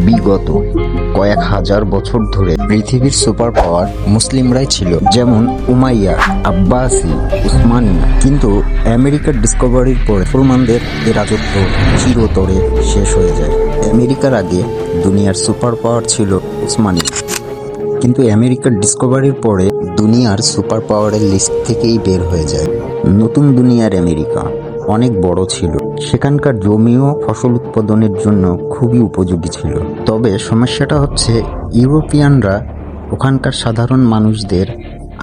বিগত কয়েক হাজার বছর ধরে পৃথিবীর সুপার পাওয়ার মুসলিমরাই ছিল, যেমন উমাইয়া, আব্বাসি, উসমানী। কিন্তু আমেরিকার ডিসকভারির পরে মুসলমানদের এ রাজত্ব চিরতরে শেষ হয়ে যায়। আমেরিকার আগে দুনিয়ার সুপার পাওয়ার ছিল উসমানী, কিন্তু আমেরিকার ডিসকভারির পরে দুনিয়ার সুপার পাওয়ারের লিস্ট থেকেই বের হয়ে যায়। নতুন দুনিয়ার আমেরিকা অনেক বড় ছিল, সেখানকার জমিও ফসল উৎপাদনের জন্য খুবই উপযোগী ছিল। তবে সমস্যাটা হচ্ছে ইউরোপিয়ানরা ওখানকার সাধারণ মানুষদের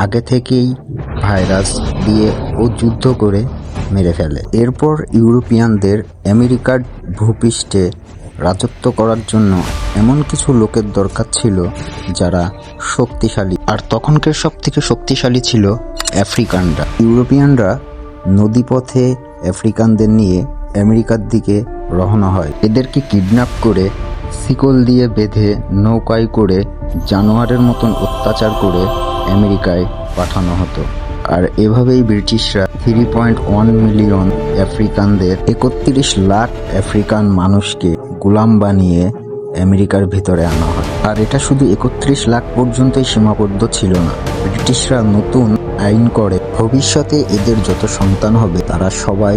আগে থেকেই ভাইরাস দিয়ে ও যুদ্ধ করে মেরে ফেলে। এরপর ইউরোপিয়ানদের আমেরিকার ভূপৃষ্ঠে রাজত্ব করার জন্য এমন কিছু লোকের দরকার ছিল যারা শক্তিশালী, আর তখনকার সব থেকে শক্তিশালী ছিল আফ্রিকানরা। ইউরোপিয়ানরা নদীপথে আফ্রিকানদের নিয়ে আমেরিকার দিকে রওনা হয়। এদেরকে কিডন্যাপ করে শিকল দিয়ে বেঁধে নৌকায় করে জানোয়ারের মতন অত্যাচার করে আমেরিকায় পাঠানো হতো। আর এভাবেই ব্রিটিশরা 3.1 মিলিয়ন আফ্রিকানদের 31 লাখ আফ্রিকান মানুষকে গোলাম বানিয়ে আমেরিকার ভিতরে আনা হয়। আর এটা শুধু 31 লাখ পর্যন্তই সীমাবদ্ধ ছিল না। ব্রিটিশরা নতুন আইন করে ভবিষ্যতে এদের যত সন্তান হবে তারা সবাই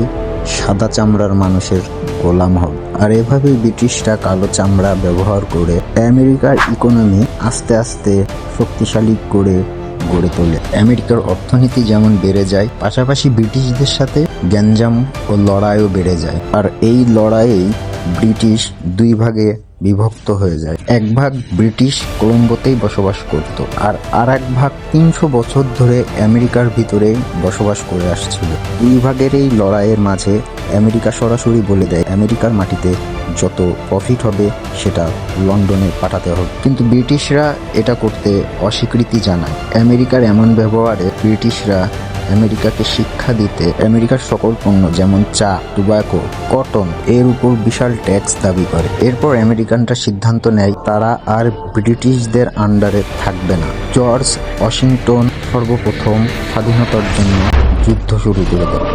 সাদা চামড়ার মানুষের গোলাম হবে। আর এভাবেই ব্রিটিশরা কালো চামড়া ব্যবহার করে আমেরিকার ইকোনমি আস্তে আস্তে শক্তিশালী করে গড়ে তোলে। আমেরিকার অর্থনীতি যেমন বেড়ে যায়, পাশাপাশি ব্রিটিশদের সাথে গ্যাঞ্জাম ও লড়াইও বেড়ে যায়। আর এই লড়াইয়েই ব্রিটিশ দুই ভাগে বিভক্ত হয়ে যায়। এক ভাগ ব্রিটিশ কলম্বোতেই বসবাস করত, আর এক ভাগ 300 বছর ধরে আমেরিকার ভিতরে বসবাস করে আসছিল। দুই ভাগের এই লড়াইয়ের মাঝে আমেরিকা সরাসরি বলে দেয় আমেরিকার মাটিতে যত প্রফিট হবে সেটা লন্ডনে পাঠাতে হবে। কিন্তু ব্রিটিশরা এটা করতে অস্বীকৃতি জানায়। আমেরিকার এমন ব্যবহারে ব্রিটিশরা আমেরিকাকে শিক্ষা দিতে আমেরিকার সকল পণ্য যেমন চা, টোবাকো, কটন এর উপর বিশাল ট্যাক্স দাবি করে। এরপর আমেরিকানরা সিদ্ধান্ত নেয় তারা আর ব্রিটিশদের আন্ডারে থাকবে না। জর্জ ওয়াশিংটন সর্বপ্রথম স্বাধীনতার জন্য যুদ্ধ শুরু করে দেয়।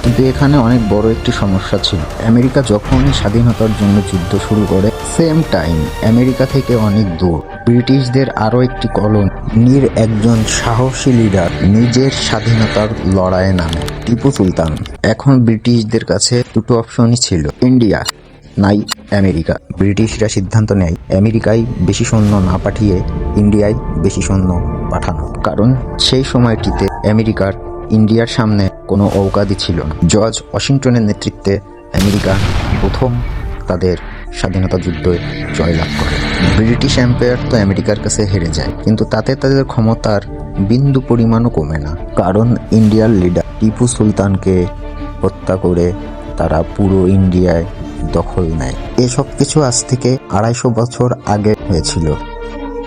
কিন্তু এখানে অনেক বড় একটি সমস্যা ছিল। আমেরিকা যখনই স্বাধীনতার জন্য যুদ্ধ শুরু করে, সেম টাইম আমেরিকা থেকে অনেক দূর ব্রিটিশদের আরও একটি কলোনির একজন সাহসী লিডার নিজের স্বাধীনতার লড়াইয়ে নামে, টিপু সুলতান। এখন ব্রিটিশদের কাছে দুটো অপশনই ছিল, ইন্ডিয়া নাই আমেরিকা। ব্রিটিশরা সিদ্ধান্ত নেয় আমেরিকায় বেশি সৈন্য না পাঠিয়ে ইন্ডিয়ায় বেশি সৈন্য পাঠানো, কারণ সেই সময়টিতে আমেরিকার ইন্ডিয়ার সামনে কোনো ঔকাদি ছিল না। জর্জ ওয়াশিংটনের নেতৃত্বে আমেরিকা প্রথম তাদের স্বাধীনতা যুদ্ধে জয়লাভ করে। ব্রিটিশ এম্পায়ার তো আমেরিকার কাছে হেরে যায়, কিন্তু তাতে তাদের ক্ষমতার বিন্দু পরিমাণও কমে না, কারণ ইন্ডিয়ার লিডার টিপু সুলতানকে হত্যা করে তারা পুরো ইন্ডিয়ায় দখল নেয়। এসব কিছু আজ থেকে 250 বছর আগে হয়েছিল।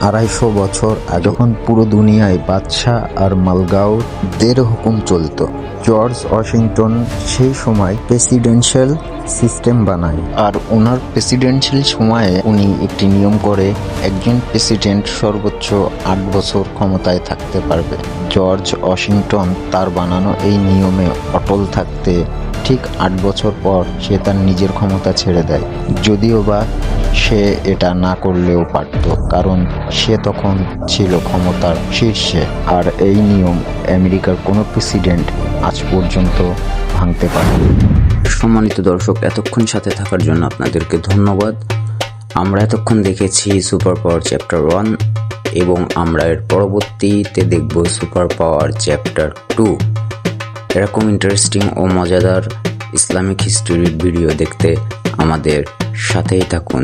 250 বছর আগে যখন পুরো দুনিয়ায় বাদশাহ আর মালগাওদের হুকুম চলত, জর্জ ওয়াশিংটন সেই সময় প্রেসিডেন্সিয়াল সিস্টেম বানায়। আর ওনার প্রেসিডেন্সিয়াল সময়ে উনি একটি নিয়ম করে একজন প্রেসিডেন্ট সর্বোচ্চ 8 বছর ক্ষমতায় থাকতে পারবে। জর্জ ওয়াশিংটন তার বানানো এই নিয়মে অটল থাকতে ঠিক 8 বছর পর সে তার নিজের ক্ষমতা ছেড়ে দেয়, যদিও বা সে এটা না করলেও পারত, কারণ সে তখন ছিল ক্ষমতার শীর্ষে। আর এই নিয়ম আমেরিকার কোনো প্রেসিডেন্ট আজ পর্যন্ত ভাঙতে পারেনি। সম্মানিত দর্শক, এতক্ষণ সাথে থাকার জন্য আপনাদেরকে ধন্যবাদ। আমরা এতক্ষণ দেখেছি সুপার পাওয়ার চ্যাপ্টার 1 এবং আমরা এর পরবর্তীতে দেখব সুপার পাওয়ার চ্যাপ্টার 2। এরকম ইন্টারেস্টিং ও মজাদার ইসলামিক হিস্ট্রির ভিডিও দেখতে আমাদের সাথেই থাকুন।